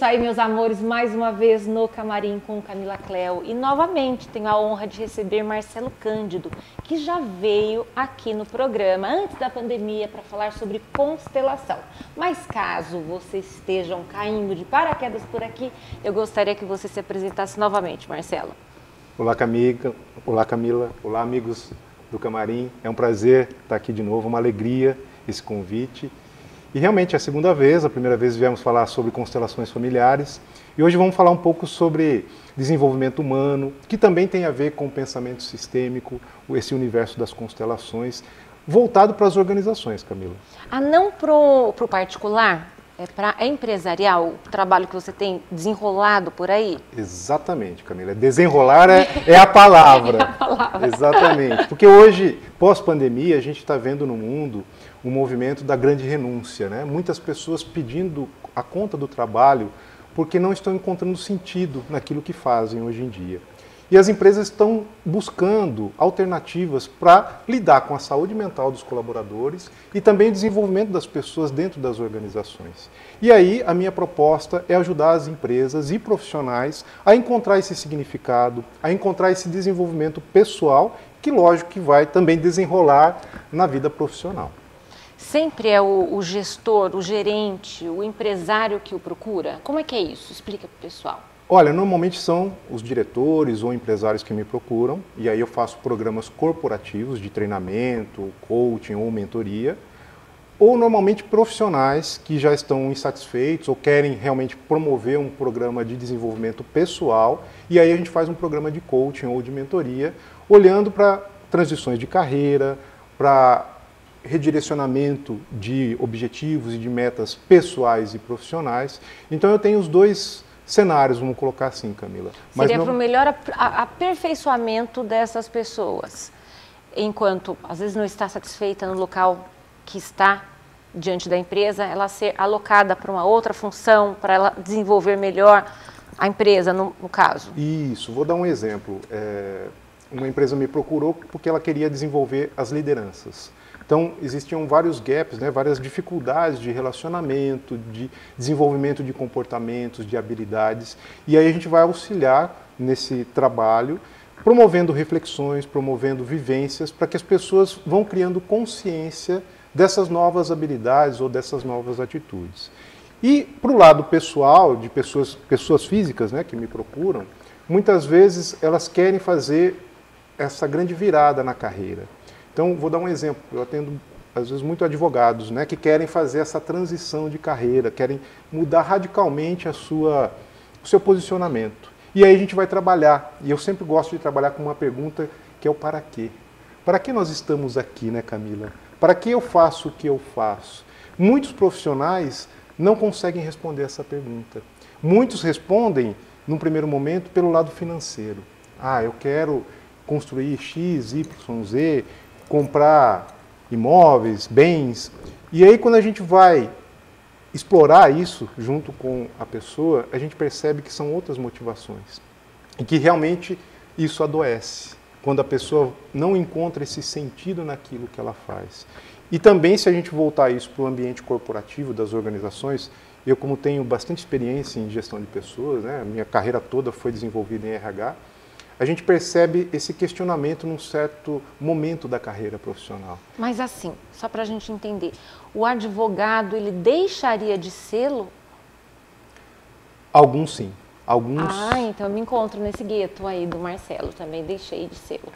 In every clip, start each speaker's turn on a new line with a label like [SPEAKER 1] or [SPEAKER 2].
[SPEAKER 1] isso aí, meus amores, mais uma vez no Camarim com Camila Cleo. E novamente tenho a honra de receber Marcelo Cândido, que já veio aqui no programa antes da pandemia para falar sobre constelação. Mas caso vocês estejam caindo de paraquedas por aqui, eu gostaria que você se apresentasse novamente, Marcelo.
[SPEAKER 2] Olá, Camila. Olá, amigos do Camarim. É um prazer estar aqui de novo, uma alegria esse convite. E realmente é a segunda vez, a primeira vez viemos falar sobre constelações familiares e hoje vamos falar um pouco sobre desenvolvimento humano, que também tem a ver com o pensamento sistêmico, esse universo das constelações, voltado para as organizações, Camila.
[SPEAKER 1] Não para o particular? É empresarial o trabalho que você tem desenrolado por aí?
[SPEAKER 2] Exatamente, Camila. Desenrolar é a palavra.
[SPEAKER 1] É a palavra.
[SPEAKER 2] Exatamente. Porque hoje, pós-pandemia, a gente está vendo no mundo um movimento da grande renúncia, né? Muitas pessoas pedindo a conta do trabalho porque não estão encontrando sentido naquilo que fazem hoje em dia. E as empresas estão buscando alternativas para lidar com a saúde mental dos colaboradores e também o desenvolvimento das pessoas dentro das organizações. E aí a minha proposta é ajudar as empresas e profissionais a encontrar esse significado, a encontrar esse desenvolvimento pessoal, que lógico que vai também desenrolar na vida profissional.
[SPEAKER 1] Sempre é o gestor, o gerente, o empresário que o procura? Como é que é isso? Explica para o pessoal.
[SPEAKER 2] Olha, normalmente são os diretores ou empresários que me procuram, e aí eu faço programas corporativos de treinamento, coaching ou mentoria, ou normalmente profissionais que já estão insatisfeitos ou querem realmente promover um programa de desenvolvimento pessoal, e aí a gente faz um programa de coaching ou de mentoria, olhando para transições de carreira, para redirecionamento de objetivos e de metas pessoais e profissionais. Então eu tenho os dois cenários, vamos colocar assim, Camila.
[SPEAKER 1] Seria para o melhor aperfeiçoamento dessas pessoas, enquanto às vezes não está satisfeita no local que está diante da empresa, ela ser alocada para uma outra função, para ela desenvolver melhor a empresa, no caso.
[SPEAKER 2] Isso, vou dar um exemplo. Uma empresa me procurou porque ela queria desenvolver as lideranças. Então, existiam vários gaps, né, várias dificuldades de relacionamento, de desenvolvimento de comportamentos, de habilidades. E aí a gente vai auxiliar nesse trabalho, promovendo reflexões, promovendo vivências, para que as pessoas vão criando consciência dessas novas habilidades ou dessas novas atitudes. E para o lado pessoal, de pessoas físicas, né, que me procuram, muitas vezes elas querem fazer essa grande virada na carreira. Então, vou dar um exemplo. Eu atendo, às vezes, muito advogados, né, que querem fazer essa transição de carreira, querem mudar radicalmente o seu posicionamento. E aí a gente vai trabalhar. E eu sempre gosto de trabalhar com uma pergunta que é o para quê. Para que nós estamos aqui, né, Camila? Para que eu faço o que eu faço? Muitos profissionais não conseguem responder essa pergunta. Muitos respondem, num primeiro momento, pelo lado financeiro. Eu quero construir X, Y, Z, comprar imóveis, bens. E aí, quando a gente vai explorar isso junto com a pessoa, a gente percebe que são outras motivações. E que realmente isso adoece, quando a pessoa não encontra esse sentido naquilo que ela faz. E também, se a gente voltar isso para o ambiente corporativo das organizações, eu, como tenho bastante experiência em gestão de pessoas, né, a minha carreira toda foi desenvolvida em RH, a gente percebe esse questionamento num certo momento da carreira profissional.
[SPEAKER 1] Mas assim, só para a gente entender, o advogado, ele deixaria de sê-lo?
[SPEAKER 2] Alguns sim. Alguns...
[SPEAKER 1] então eu me encontro nesse gueto aí do Marcelo, também deixei de sê-lo.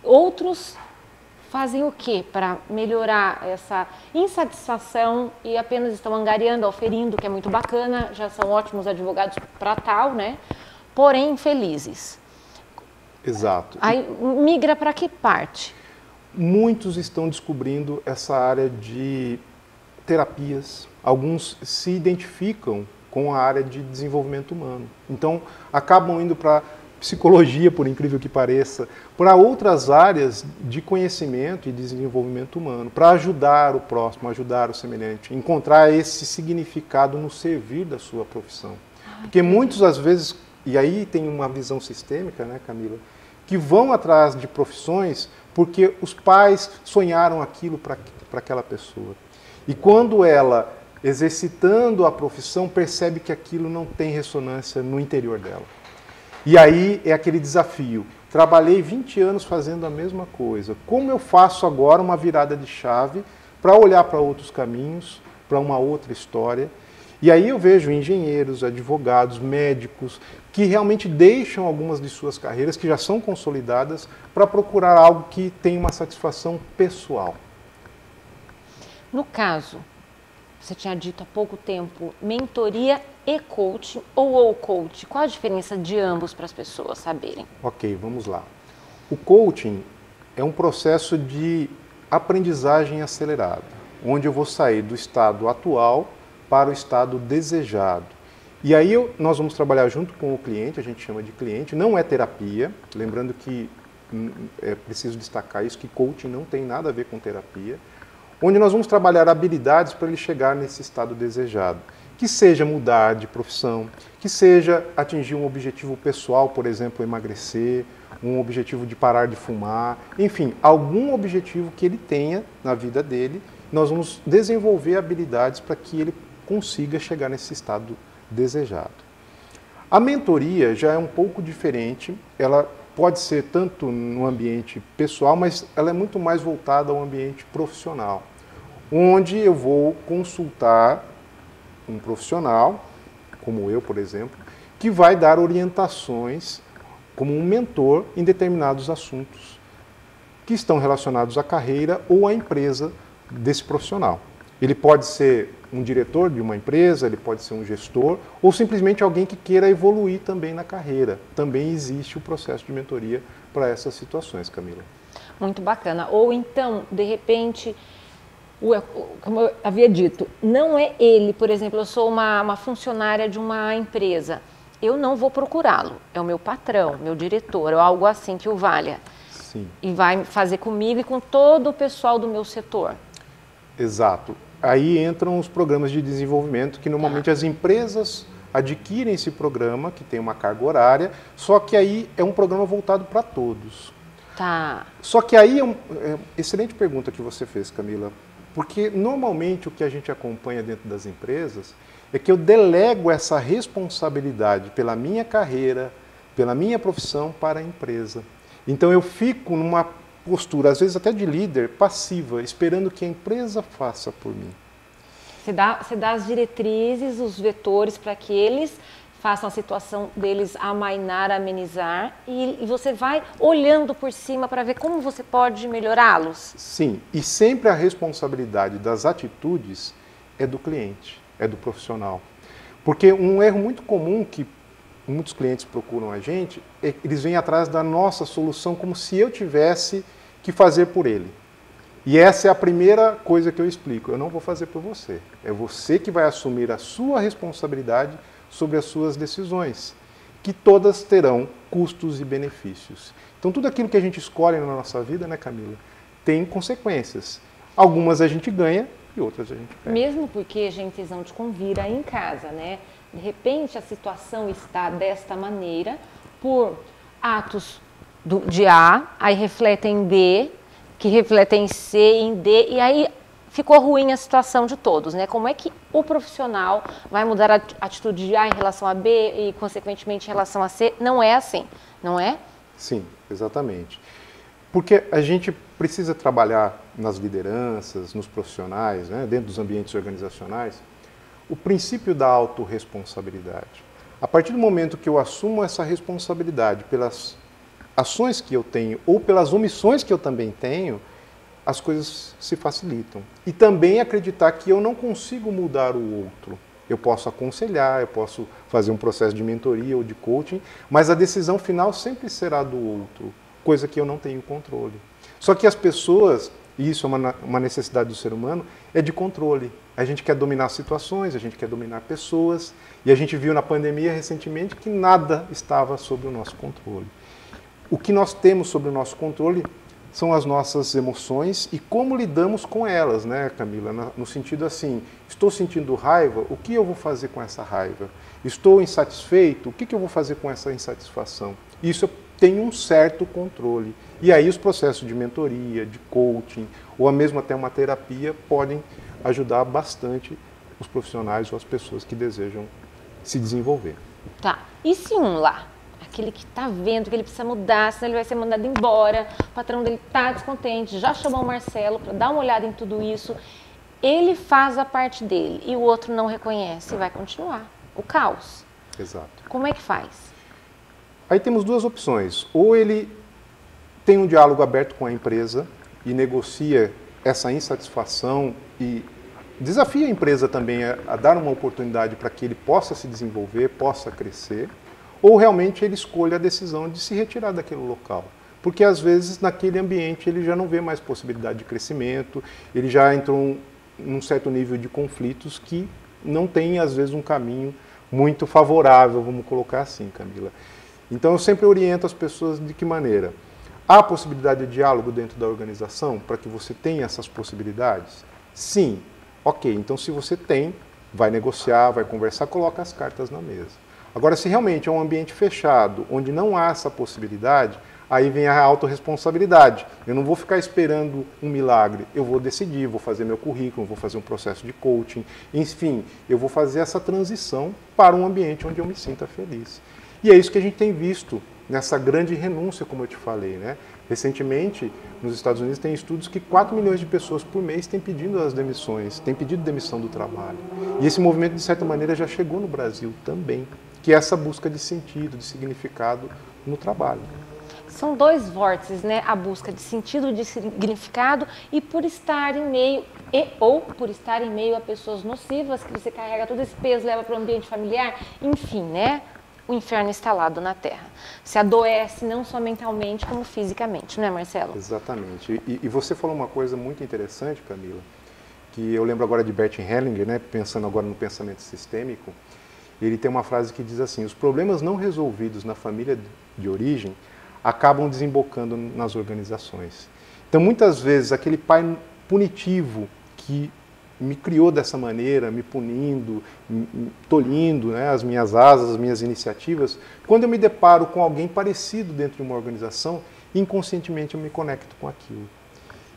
[SPEAKER 1] Outros fazem o quê para melhorar essa insatisfação e apenas estão angariando, oferindo, que é muito bacana, já são ótimos advogados para tal, né? Porém infelizes.
[SPEAKER 2] Exato.
[SPEAKER 1] Aí migra para que parte?
[SPEAKER 2] Muitos estão descobrindo essa área de terapias. Alguns se identificam com a área de desenvolvimento humano. Então, acabam indo para psicologia, por incrível que pareça, para outras áreas de conhecimento e desenvolvimento humano, para ajudar o próximo, ajudar o semelhante, encontrar esse significado no servir da sua profissão. Porque muitos, às vezes, e aí tem uma visão sistêmica, né, Camila, que vão atrás de profissões porque os pais sonharam aquilo para aquela pessoa. E quando ela exercitando a profissão, percebe que aquilo não tem ressonância no interior dela. E aí é aquele desafio. Trabalhei 20 anos fazendo a mesma coisa. Como eu faço agora uma virada de chave para olhar para outros caminhos, para uma outra história? E aí eu vejo engenheiros, advogados, médicos, que realmente deixam algumas de suas carreiras, que já são consolidadas, para procurar algo que tenha uma satisfação pessoal.
[SPEAKER 1] No caso, você tinha dito há pouco tempo, mentoria e coaching ou coach. Qual a diferença de ambos para as pessoas saberem?
[SPEAKER 2] Ok, vamos lá. O coaching é um processo de aprendizagem acelerada, onde eu vou sair do estado atual para o estado desejado. E aí nós vamos trabalhar junto com o cliente, a gente chama de cliente, não é terapia, lembrando que é preciso destacar isso, que coaching não tem nada a ver com terapia, onde nós vamos trabalhar habilidades para ele chegar nesse estado desejado. Que seja mudar de profissão, que seja atingir um objetivo pessoal, por exemplo, emagrecer, um objetivo de parar de fumar, enfim, algum objetivo que ele tenha na vida dele, nós vamos desenvolver habilidades para que ele consiga chegar nesse estado desejado. A mentoria já é um pouco diferente, ela pode ser tanto no ambiente pessoal, mas ela é muito mais voltada ao ambiente profissional, onde eu vou consultar um profissional, como eu, por exemplo, que vai dar orientações como um mentor em determinados assuntos que estão relacionados à carreira ou à empresa desse profissional. Ele pode ser um diretor de uma empresa, ele pode ser um gestor, ou simplesmente alguém que queira evoluir também na carreira. Também existe o processo de mentoria para essas situações, Camila.
[SPEAKER 1] Muito bacana. Ou então, de repente, como eu havia dito, não é ele, por exemplo, eu sou uma funcionária de uma empresa, eu não vou procurá-lo, é o meu patrão, meu diretor, ou algo assim que o valha.
[SPEAKER 2] Sim.
[SPEAKER 1] E vai fazer comigo e com todo o pessoal do meu setor.
[SPEAKER 2] Exato. Aí entram os programas de desenvolvimento, que normalmente as empresas adquirem esse programa, que tem uma carga horária, só que aí é um programa voltado para todos.
[SPEAKER 1] Tá.
[SPEAKER 2] Só que aí excelente pergunta que você fez, Camila, porque normalmente o que a gente acompanha dentro das empresas é que eu delego essa responsabilidade pela minha carreira, pela minha profissão para a empresa. Então eu fico numa postura, às vezes até de líder, passiva, esperando que a empresa faça por mim.
[SPEAKER 1] Você dá as diretrizes, os vetores para que eles façam a situação deles amainar, amenizar, e você vai olhando por cima para ver como você pode melhorá-los?
[SPEAKER 2] Sim, e sempre a responsabilidade das atitudes é do cliente, é do profissional. Porque um erro muito comum que muitos clientes procuram a gente, eles vêm atrás da nossa solução como se eu tivesse que fazer por ele. E essa é a primeira coisa que eu explico. Eu não vou fazer por você. É você que vai assumir a sua responsabilidade sobre as suas decisões, que todas terão custos e benefícios. Então tudo aquilo que a gente escolhe na nossa vida, né, Camila, tem consequências. Algumas a gente ganha e outras a gente perde.
[SPEAKER 1] Mesmo porque a gente não te convira em casa, né? De repente a situação está desta maneira por atos de A, aí refletem em B, que refletem em C, em D, e aí ficou ruim a situação de todos, né? Como é que o profissional vai mudar a atitude de A em relação a B e, consequentemente, em relação a C? Não é assim, não é?
[SPEAKER 2] Sim, exatamente. Porque a gente precisa trabalhar nas lideranças, nos profissionais, né, dentro dos ambientes organizacionais, o princípio da autorresponsabilidade. A partir do momento que eu assumo essa responsabilidade pelas ações que eu tenho ou pelas omissões que eu também tenho, as coisas se facilitam. E também acreditar que eu não consigo mudar o outro. Eu posso aconselhar, eu posso fazer um processo de mentoria ou de coaching, mas a decisão final sempre será do outro, coisa que eu não tenho controle. Só que as pessoas, e isso é uma necessidade do ser humano, é de controle. A gente quer dominar situações, a gente quer dominar pessoas, e a gente viu na pandemia recentemente que nada estava sob o nosso controle. O que nós temos sob o nosso controle são as nossas emoções e como lidamos com elas, né, Camila? No sentido assim, estou sentindo raiva, o que eu vou fazer com essa raiva? Estou insatisfeito, o que eu vou fazer com essa insatisfação? Isso eu tenho um certo controle. E aí os processos de mentoria, de coaching, ou mesmo até uma terapia, podem ajudar bastante os profissionais ou as pessoas que desejam se desenvolver.
[SPEAKER 1] Tá, e se um lá, aquele que está vendo que ele precisa mudar, senão ele vai ser mandado embora, o patrão dele está descontente, já chamou o Marcelo para dar uma olhada em tudo isso, ele faz a parte dele e o outro não reconhece, vai continuar o caos.
[SPEAKER 2] Exato.
[SPEAKER 1] Como é que faz?
[SPEAKER 2] Aí temos duas opções. Ou ele tem um diálogo aberto com a empresa e negocia essa insatisfação e desafia a empresa também a dar uma oportunidade para que ele possa se desenvolver, possa crescer, ou realmente ele escolhe a decisão de se retirar daquele local. Porque às vezes naquele ambiente ele já não vê mais possibilidade de crescimento, ele já entrou num certo nível de conflitos que não tem às vezes um caminho muito favorável, vamos colocar assim, Camila. Então eu sempre oriento as pessoas de que maneira? Há possibilidade de diálogo dentro da organização para que você tenha essas possibilidades? Sim. Ok, então se você tem, vai negociar, vai conversar, coloca as cartas na mesa. Agora, se realmente é um ambiente fechado, onde não há essa possibilidade, aí vem a autorresponsabilidade. Eu não vou ficar esperando um milagre, eu vou decidir, vou fazer meu currículo, vou fazer um processo de coaching, enfim, eu vou fazer essa transição para um ambiente onde eu me sinta feliz. E é isso que a gente tem visto nessa grande renúncia, como eu te falei, né? Recentemente, nos Estados Unidos, tem estudos que 4 milhões de pessoas por mês têm pedido as demissões, têm pedido demissão do trabalho. E esse movimento, de certa maneira, já chegou no Brasil também, que é essa busca de sentido, de significado no trabalho.
[SPEAKER 1] São dois vórtices, né? A busca de sentido, de significado e por estar em meio, ou por estar em meio a pessoas nocivas, que você carrega todo esse peso, leva para o ambiente familiar, enfim, né? O inferno instalado na Terra. Se adoece não só mentalmente, como fisicamente, não é, Marcelo?
[SPEAKER 2] Exatamente. E você falou uma coisa muito interessante, Camila, que eu lembro agora de Bert Hellinger, né, pensando agora no pensamento sistêmico, ele tem uma frase que diz assim: os problemas não resolvidos na família de origem acabam desembocando nas organizações. Então, muitas vezes, aquele pai punitivo que me criou dessa maneira, me punindo, tolhindo, né, as minhas asas, as minhas iniciativas, quando eu me deparo com alguém parecido dentro de uma organização, inconscientemente eu me conecto com aquilo.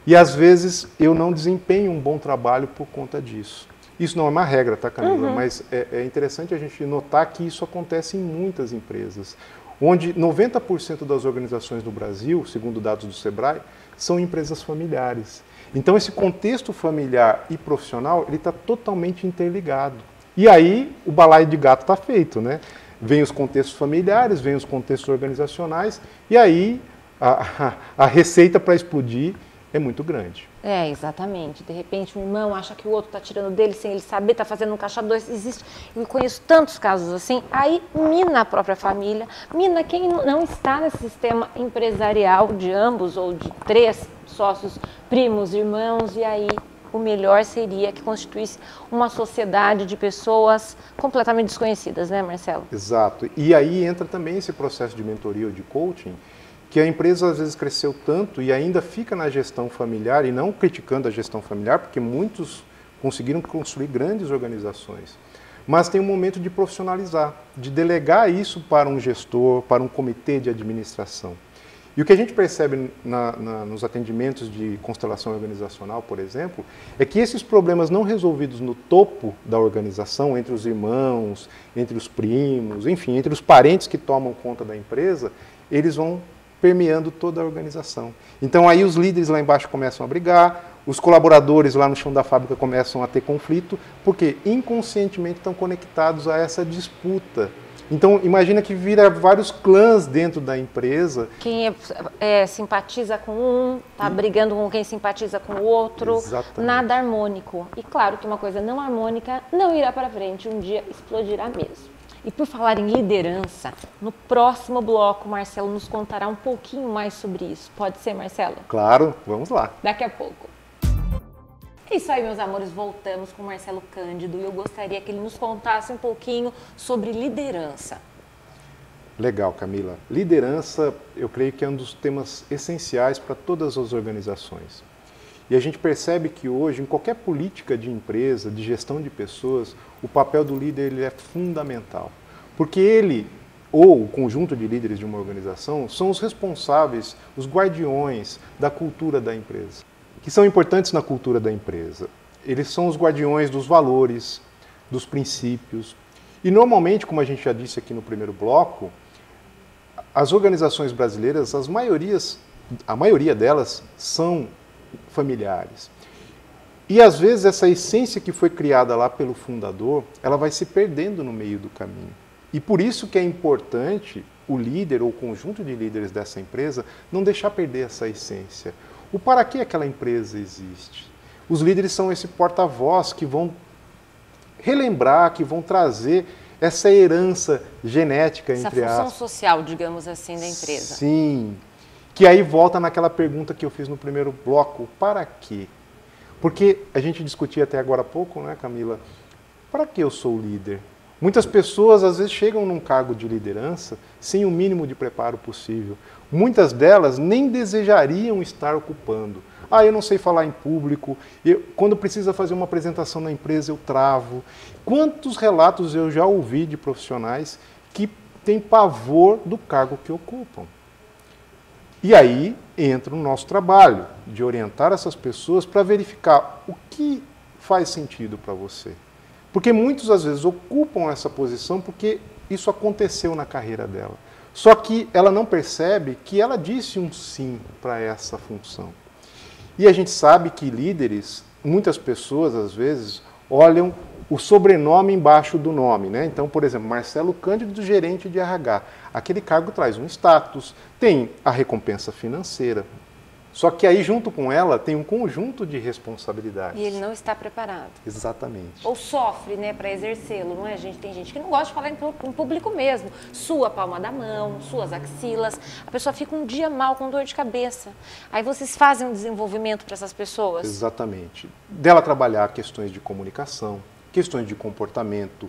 [SPEAKER 2] E às vezes eu não desempenho um bom trabalho por conta disso. Isso não é uma regra, tá, Camila? Mas é interessante a gente notar que isso acontece em muitas empresas, onde 90% das organizações do Brasil, segundo dados do Sebrae, são empresas familiares. Então esse contexto familiar e profissional, ele está totalmente interligado. E aí o balaio de gato está feito, né? Vem os contextos familiares, vem os contextos organizacionais, e aí a receita para explodir é muito grande.
[SPEAKER 1] É, exatamente. De repente, um irmão acha que o outro está tirando dele sem ele saber, está fazendo um caixa dois. Existe, eu conheço tantos casos assim. Aí mina a própria família, mina quem não está nesse sistema empresarial de ambos ou de 3 sócios, primos, irmãos, e aí o melhor seria que constituísse uma sociedade de pessoas completamente desconhecidas, né, Marcelo?
[SPEAKER 2] Exato. E aí entra também esse processo de mentoria ou de coaching, que a empresa às vezes cresceu tanto e ainda fica na gestão familiar, e não criticando a gestão familiar, porque muitos conseguiram construir grandes organizações. Mas tem um momento de profissionalizar, de delegar isso para um gestor, para um comitê de administração. E o que a gente percebe nos atendimentos de constelação organizacional, por exemplo, é que esses problemas não resolvidos no topo da organização, entre os irmãos, entre os primos, enfim, entre os parentes que tomam conta da empresa, eles vão permeando toda a organização. Então aí os líderes lá embaixo começam a brigar, os colaboradores lá no chão da fábrica começam a ter conflito, porque inconscientemente estão conectados a essa disputa. Então imagina que vira vários clãs dentro da empresa.
[SPEAKER 1] Quem simpatiza com um, está brigando com quem simpatiza com o outro.
[SPEAKER 2] Exatamente.
[SPEAKER 1] Nada harmônico. E claro que uma coisa não harmônica não irá para frente, um dia explodirá mesmo. E por falar em liderança, no próximo bloco, Marcelo nos contará um pouquinho mais sobre isso. Pode ser, Marcelo?
[SPEAKER 2] Claro, vamos lá.
[SPEAKER 1] Daqui a pouco. É isso aí, meus amores, voltamos com o Marcelo Cândido e eu gostaria que ele nos contasse um pouquinho sobre liderança.
[SPEAKER 2] Legal, Camila. Liderança, eu creio que é um dos temas essenciais para todas as organizações. E a gente percebe que hoje, em qualquer política de empresa, de gestão de pessoas, o papel do líder ele é fundamental. Porque ele, ou o conjunto de líderes de uma organização, são os responsáveis, os guardiões da cultura da empresa, que são importantes na cultura da empresa. Eles são os guardiões dos valores, dos princípios. E normalmente, como a gente já disse aqui no primeiro bloco, as organizações brasileiras, a maioria delas são familiares. E às vezes essa essência que foi criada lá pelo fundador, ela vai se perdendo no meio do caminho. E por isso que é importante o líder ou o conjunto de líderes dessa empresa não deixar perder essa essência. O para que aquela empresa existe? Os líderes são esse porta-voz que vão relembrar, que vão trazer essa herança genética, entre aspas.
[SPEAKER 1] Essa função social, digamos assim, da empresa.
[SPEAKER 2] Sim. Que aí volta naquela pergunta que eu fiz no primeiro bloco, para quê? Porque a gente discutia até agora há pouco, né, Camila? Para que eu sou líder? Muitas pessoas, às vezes, chegam num cargo de liderança sem o mínimo de preparo possível. Muitas delas nem desejariam estar ocupando. Eu não sei falar em público, quando precisa fazer uma apresentação na empresa eu travo. Quantos relatos eu já ouvi de profissionais que têm pavor do cargo que ocupam? E aí entra o nosso trabalho de orientar essas pessoas para verificar o que faz sentido para você. Porque muitos, às vezes, ocupam essa posição porque isso aconteceu na carreira dela. Só que ela não percebe que ela disse um sim para essa função. E a gente sabe que líderes, muitas pessoas, às vezes, olham o sobrenome embaixo do nome, né? Então, por exemplo, Marcelo Cândido, gerente de RH. Aquele cargo traz um status, tem a recompensa financeira. Só que aí, junto com ela, tem um conjunto de responsabilidades.
[SPEAKER 1] E ele não está preparado.
[SPEAKER 2] Exatamente.
[SPEAKER 1] Ou sofre, né, para exercê-lo, não é, gente? Tem gente que não gosta de falar em público mesmo. Sua palma da mão, suas axilas. A pessoa fica um dia mal, com dor de cabeça. Aí vocês fazem um desenvolvimento para essas pessoas?
[SPEAKER 2] Exatamente. Dela trabalhar questões de comunicação, questões de comportamento,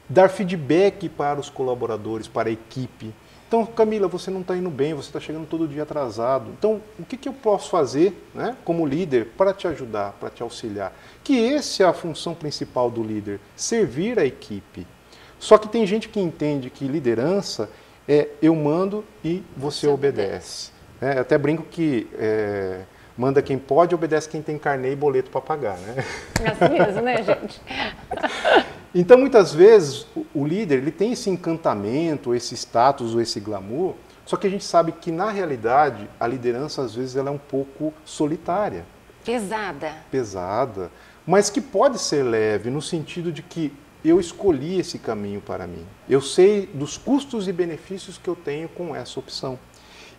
[SPEAKER 2] dar feedback para os colaboradores, para a equipe. Então, Camila, você não está indo bem, você está chegando todo dia atrasado. Então, o que eu posso fazer, né, como líder para te ajudar, para te auxiliar? Que essa é a função principal do líder, servir a equipe. Só que tem gente que entende que liderança é eu mando e você obedece. Até brinco que manda quem pode, obedece quem tem carnê e boleto para pagar. Né?
[SPEAKER 1] É assim mesmo, né, gente?
[SPEAKER 2] Então, muitas vezes, o líder ele tem esse encantamento, esse status ou esse glamour, só que a gente sabe que, na realidade, a liderança, às vezes, ela é um pouco solitária.
[SPEAKER 1] Pesada.
[SPEAKER 2] Pesada, mas que pode ser leve, no sentido de que eu escolhi esse caminho para mim. Eu sei dos custos e benefícios que eu tenho com essa opção.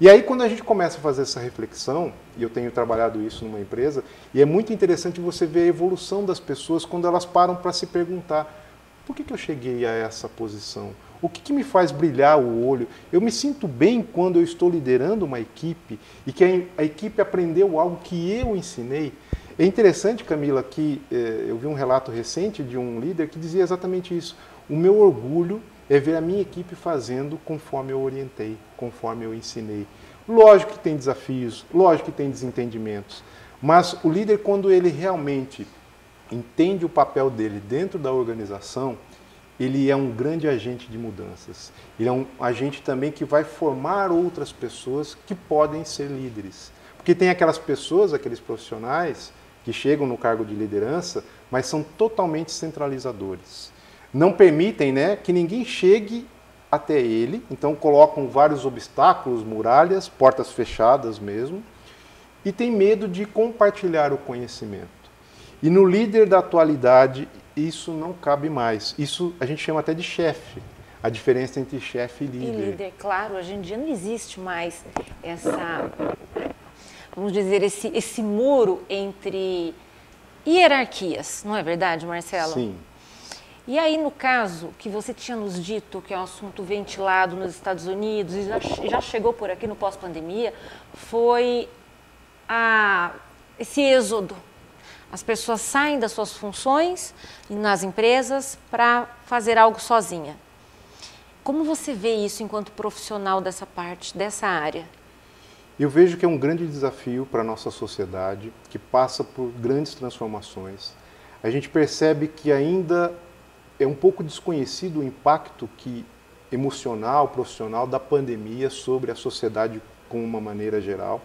[SPEAKER 2] E aí, quando a gente começa a fazer essa reflexão, e eu tenho trabalhado isso numa empresa, e é muito interessante você ver a evolução das pessoas quando elas param para se perguntar: por que eu cheguei a essa posição? O que me faz brilhar o olho? Eu me sinto bem quando eu estou liderando uma equipe e que a equipe aprendeu algo que eu ensinei. É interessante, Camila, que eu vi um relato recente de um líder que dizia exatamente isso. O meu orgulho é ver a minha equipe fazendo conforme eu orientei, conforme eu ensinei. Lógico que tem desafios, lógico que tem desentendimentos, mas o líder, quando ele realmente entende o papel dele dentro da organização, ele é um grande agente de mudanças. Ele é um agente também que vai formar outras pessoas que podem ser líderes. Porque tem aquelas pessoas, aqueles profissionais que chegam no cargo de liderança, mas são totalmente centralizadores. Não permitem, né, que ninguém chegue até ele, então colocam vários obstáculos, muralhas, portas fechadas mesmo, e tem medo de compartilhar o conhecimento. E no líder da atualidade, isso não cabe mais. Isso a gente chama até de chefe. A diferença entre chefe e líder.
[SPEAKER 1] E líder, claro, hoje em dia não existe mais essa, vamos dizer, esse muro entre hierarquias, não é verdade, Marcelo?
[SPEAKER 2] Sim.
[SPEAKER 1] E aí, no caso que você tinha nos dito, que é um assunto ventilado nos Estados Unidos e já chegou por aqui no pós-pandemia, foi esse êxodo. As pessoas saem das suas funções nas empresas para fazer algo sozinha. Como você vê isso enquanto profissional dessa parte, dessa área?
[SPEAKER 2] Eu vejo que é um grande desafio para a nossa sociedade, que passa por grandes transformações. A gente percebe que ainda é um pouco desconhecido o impacto emocional, profissional da pandemia sobre a sociedade com uma maneira geral.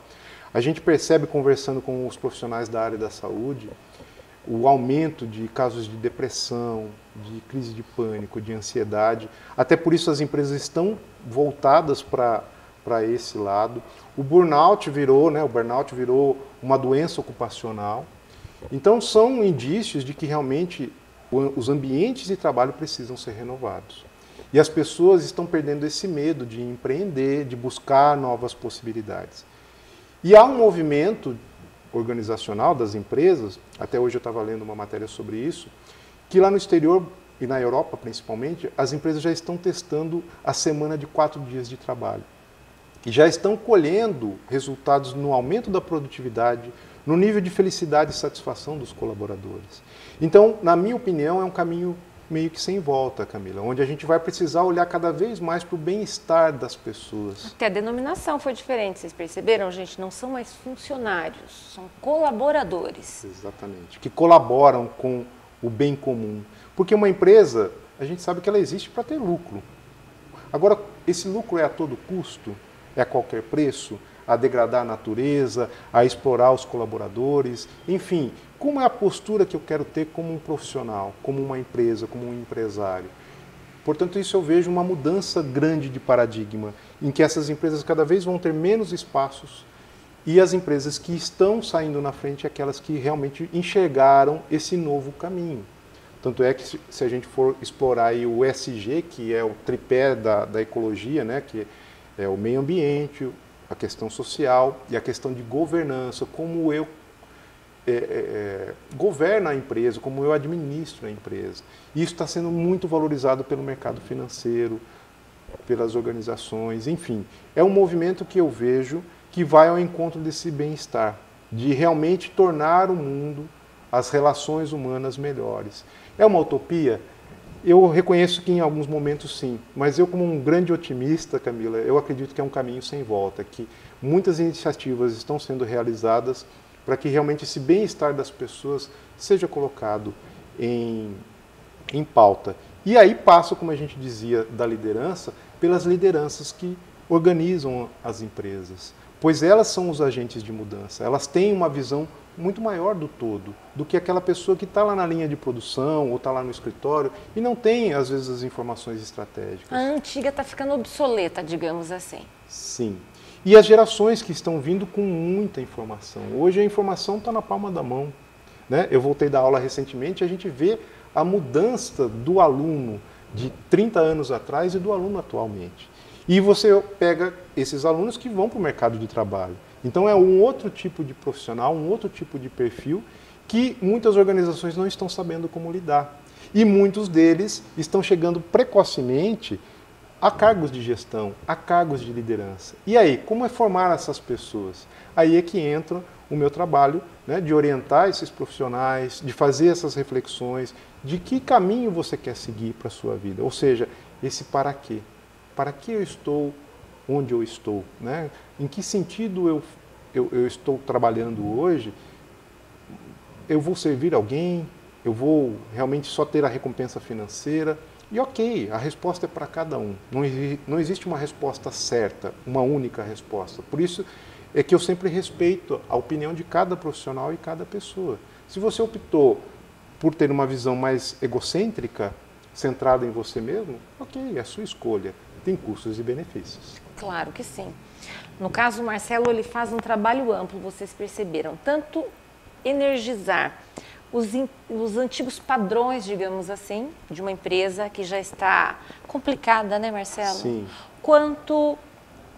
[SPEAKER 2] A gente percebe, conversando com os profissionais da área da saúde, o aumento de casos de depressão, de crise de pânico, de ansiedade. Até por isso as empresas estão voltadas para esse lado. O burnout virou uma doença ocupacional. Então são indícios de que realmente os ambientes de trabalho precisam ser renovados. E as pessoas estão perdendo esse medo de empreender, de buscar novas possibilidades. E há um movimento organizacional das empresas, até hoje eu estava lendo uma matéria sobre isso, que lá no exterior e na Europa principalmente, as empresas já estão testando a semana de 4 dias de trabalho. E já estão colhendo resultados no aumento da produtividade, no nível de felicidade e satisfação dos colaboradores. Então, na minha opinião, é um caminho meio que sem volta, Camila, onde a gente vai precisar olhar cada vez mais para o bem-estar das pessoas.
[SPEAKER 1] Até a denominação foi diferente, vocês perceberam, gente? Não são mais funcionários, são colaboradores.
[SPEAKER 2] Exatamente, que colaboram com o bem comum. Porque uma empresa, a gente sabe que ela existe para ter lucro. Agora, esse lucro é a todo custo? É a qualquer preço? A degradar a natureza, a explorar os colaboradores? Enfim, como é a postura que eu quero ter como um profissional, como uma empresa, como um empresário? Portanto, isso eu vejo uma mudança grande de paradigma, em que essas empresas cada vez vão ter menos espaços e as empresas que estão saindo na frente, aquelas que realmente enxergaram esse novo caminho. Tanto é que se a gente for explorar aí o ESG, que é o tripé da ecologia, né, que é o meio ambiente, a questão social e a questão de governança, como eu governo a empresa, como eu administro a empresa. Isso está sendo muito valorizado pelo mercado financeiro, pelas organizações, enfim. É um movimento que eu vejo que vai ao encontro desse bem-estar, de realmente tornar o mundo, as relações humanas melhores. É uma utopia? Eu reconheço que em alguns momentos sim, mas eu como um grande otimista, Camila, eu acredito que é um caminho sem volta, que muitas iniciativas estão sendo realizadas para que realmente esse bem-estar das pessoas seja colocado em pauta. E aí passa, como a gente dizia, da liderança, pelas lideranças que organizam as empresas, pois elas são os agentes de mudança, elas têm uma visão muito maior do todo, do que aquela pessoa que está lá na linha de produção ou está lá no escritório e não tem, às vezes, as informações estratégicas.
[SPEAKER 1] A antiga está ficando obsoleta, digamos assim.
[SPEAKER 2] Sim. E as gerações que estão vindo com muita informação. Hoje a informação está na palma da mão, né? Eu voltei da aula recentemente e a gente vê a mudança do aluno de 30 anos atrás e do aluno atualmente. E você pega esses alunos que vão para o mercado de trabalho. Então é um outro tipo de profissional, um outro tipo de perfil que muitas organizações não estão sabendo como lidar. E muitos deles estão chegando precocemente a cargos de gestão, a cargos de liderança. E aí, como é formar essas pessoas? Aí é que entra o meu trabalho, né, de orientar esses profissionais, de fazer essas reflexões, de que caminho você quer seguir para a sua vida. Ou seja, esse para quê. Para que eu estou onde eu estou? Né? Em que sentido eu estou trabalhando hoje? Eu vou servir alguém? Eu vou realmente só ter a recompensa financeira? E ok, a resposta é para cada um. Não existe uma resposta certa, uma única resposta. Por isso é que eu sempre respeito a opinião de cada profissional e cada pessoa. Se você optou por ter uma visão mais egocêntrica, centrada em você mesmo, ok, é a sua escolha. Tem custos e benefícios.
[SPEAKER 1] Claro que sim. No caso, o Marcelo, ele faz um trabalho amplo, vocês perceberam, tanto energizar os antigos padrões, digamos assim, de uma empresa que já está complicada, né, Marcelo?
[SPEAKER 2] Sim.
[SPEAKER 1] Quanto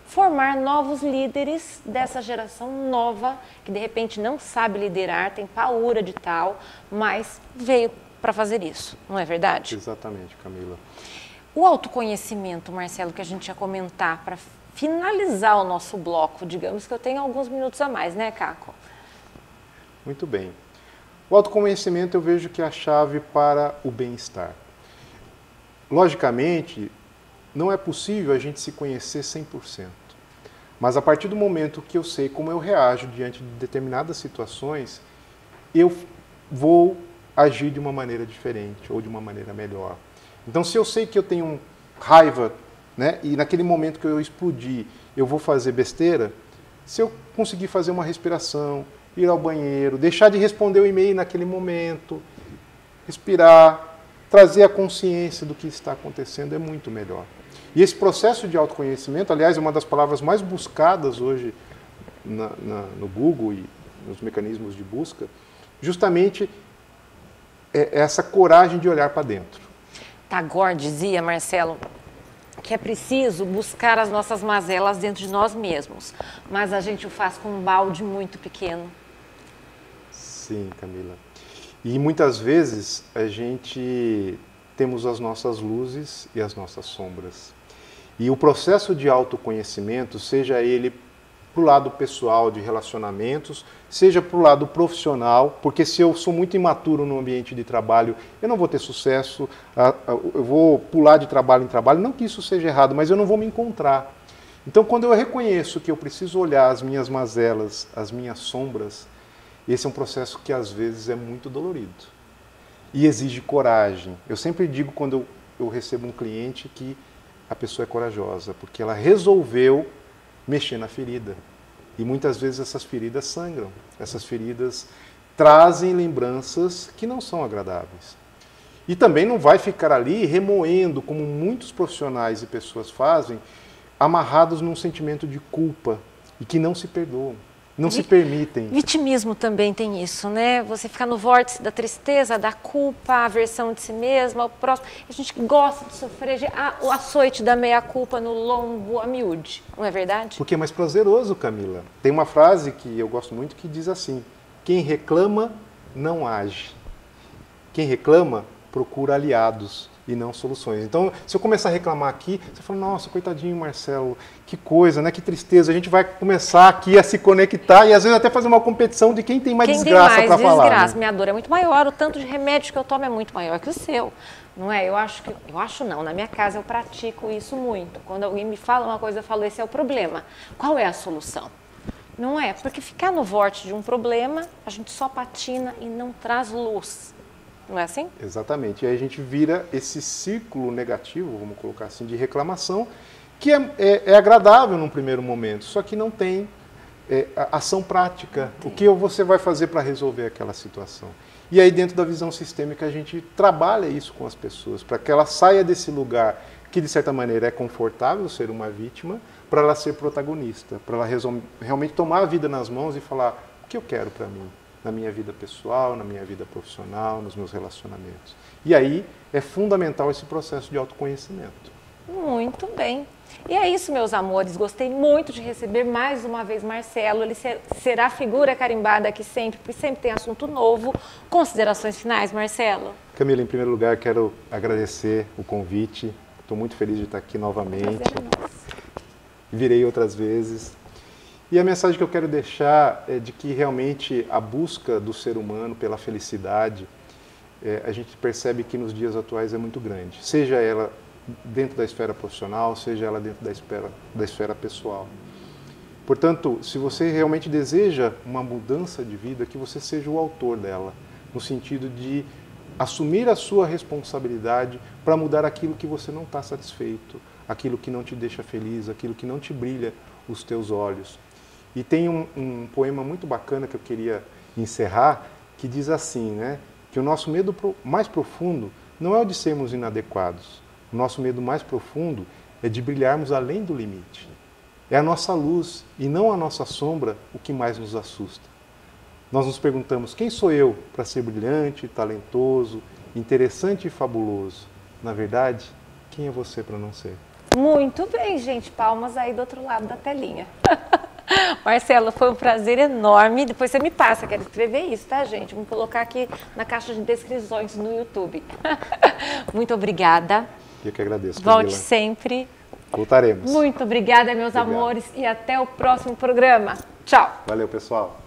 [SPEAKER 1] formar novos líderes dessa geração nova, que de repente não sabe liderar, tem paura de tal, mas veio para fazer isso, não é verdade?
[SPEAKER 2] Exatamente, Camila.
[SPEAKER 1] O autoconhecimento, Marcelo, que a gente ia comentar para finalizar o nosso bloco, digamos que eu tenho alguns minutos a mais, né, Caco?
[SPEAKER 2] Muito bem. O autoconhecimento eu vejo que é a chave para o bem-estar. Logicamente, não é possível a gente se conhecer 100%. Mas a partir do momento que eu sei como eu reajo diante de determinadas situações, eu vou agir de uma maneira diferente ou de uma maneira melhor. Então, se eu sei que eu tenho raiva, né, e naquele momento que eu explodir, eu vou fazer besteira, se eu conseguir fazer uma respiração, ir ao banheiro, deixar de responder o e-mail naquele momento, respirar, trazer a consciência do que está acontecendo é muito melhor. E esse processo de autoconhecimento, aliás, é uma das palavras mais buscadas hoje no Google e nos mecanismos de busca, justamente é essa coragem de olhar para dentro.
[SPEAKER 1] Tagore dizia, Marcelo, que é preciso buscar as nossas mazelas dentro de nós mesmos, mas a gente o faz com um balde muito pequeno.
[SPEAKER 2] Sim, Camila. E muitas vezes a gente temos as nossas luzes e as nossas sombras. E o processo de autoconhecimento, seja ele para o lado pessoal de relacionamentos, seja para o lado profissional, porque se eu sou muito imaturo no ambiente de trabalho, eu não vou ter sucesso, eu vou pular de trabalho em trabalho, não que isso seja errado, mas eu não vou me encontrar. Então, quando eu reconheço que eu preciso olhar as minhas mazelas, as minhas sombras, esse é um processo que às vezes é muito dolorido e exige coragem. Eu sempre digo quando eu recebo um cliente que a pessoa é corajosa, porque ela resolveu mexer na ferida. E muitas vezes essas feridas sangram, essas feridas trazem lembranças que não são agradáveis. E também não vai ficar ali remoendo, como muitos profissionais e pessoas fazem, amarrados num sentimento de culpa e que não se perdoam, não se permitem.
[SPEAKER 1] Vitimismo também tem isso, né? Você fica no vórtice da tristeza, da culpa, a aversão de si mesma, o próximo. A gente gosta de sofrer o açoite da meia-culpa no lombo a miúde, não é verdade?
[SPEAKER 2] Porque é mais prazeroso, Camila. Tem uma frase que eu gosto muito que diz assim: quem reclama não age. Quem reclama procura aliados e não soluções. Então, se eu começar a reclamar aqui, você fala, nossa, coitadinho Marcelo, que coisa, né? Que tristeza. A gente vai começar aqui a se conectar e às vezes até fazer uma competição de quem tem mais desgraça para falar.
[SPEAKER 1] Desgraça,
[SPEAKER 2] né?
[SPEAKER 1] Minha dor é muito maior, o tanto de remédio que eu tomo é muito maior que o seu. Não é? Eu acho não, na minha casa eu pratico isso muito. Quando alguém me fala uma coisa, eu falo, esse é o problema. Qual é a solução? Não é? Porque ficar no vórtice de um problema, a gente só patina e não traz luz. Não é assim?
[SPEAKER 2] Exatamente. E aí a gente vira esse círculo negativo, vamos colocar assim, de reclamação, que é agradável num primeiro momento, só que não tem ação prática. O que você vai fazer para resolver aquela situação? E aí dentro da visão sistêmica a gente trabalha isso com as pessoas, para que ela saia desse lugar que de certa maneira é confortável ser uma vítima, para ela ser protagonista, para ela realmente tomar a vida nas mãos e falar o que eu quero para mim, na minha vida pessoal, na minha vida profissional, nos meus relacionamentos. E aí é fundamental esse processo de autoconhecimento.
[SPEAKER 1] Muito bem. E é isso, meus amores. Gostei muito de receber mais uma vez Marcelo. Ele será figura carimbada aqui sempre, porque sempre tem assunto novo. Considerações finais, Marcelo?
[SPEAKER 2] Camila, em primeiro lugar, quero agradecer o convite. Estou muito feliz de estar aqui novamente.
[SPEAKER 1] Prazer é nosso.
[SPEAKER 2] Virei outras vezes. E a mensagem que eu quero deixar é de que realmente a busca do ser humano pela felicidade, a gente percebe que nos dias atuais é muito grande. Seja ela dentro da esfera profissional, seja ela dentro da esfera pessoal. Portanto, se você realmente deseja uma mudança de vida, que você seja o autor dela, no sentido de assumir a sua responsabilidade para mudar aquilo que você não está satisfeito, aquilo que não te deixa feliz, aquilo que não te brilha os teus olhos. E tem um poema muito bacana que eu queria encerrar, que diz assim, né? Que o nosso medo mais profundo não é o de sermos inadequados. O nosso medo mais profundo é de brilharmos além do limite. É a nossa luz e não a nossa sombra o que mais nos assusta. Nós nos perguntamos, quem sou eu para ser brilhante, talentoso, interessante e fabuloso? Na verdade, quem é você para não ser?
[SPEAKER 1] Muito bem, gente. Palmas aí do outro lado da telinha. Marcelo, foi um prazer enorme. Depois você me passa, quero escrever isso, tá, gente? Vamos colocar aqui na caixa de descrições no YouTube. Muito obrigada.
[SPEAKER 2] Eu que agradeço,
[SPEAKER 1] Volte
[SPEAKER 2] Camila.
[SPEAKER 1] sempre.
[SPEAKER 2] Voltaremos.
[SPEAKER 1] Muito obrigada, meus amores, e até o próximo programa. Tchau.
[SPEAKER 2] Valeu, pessoal.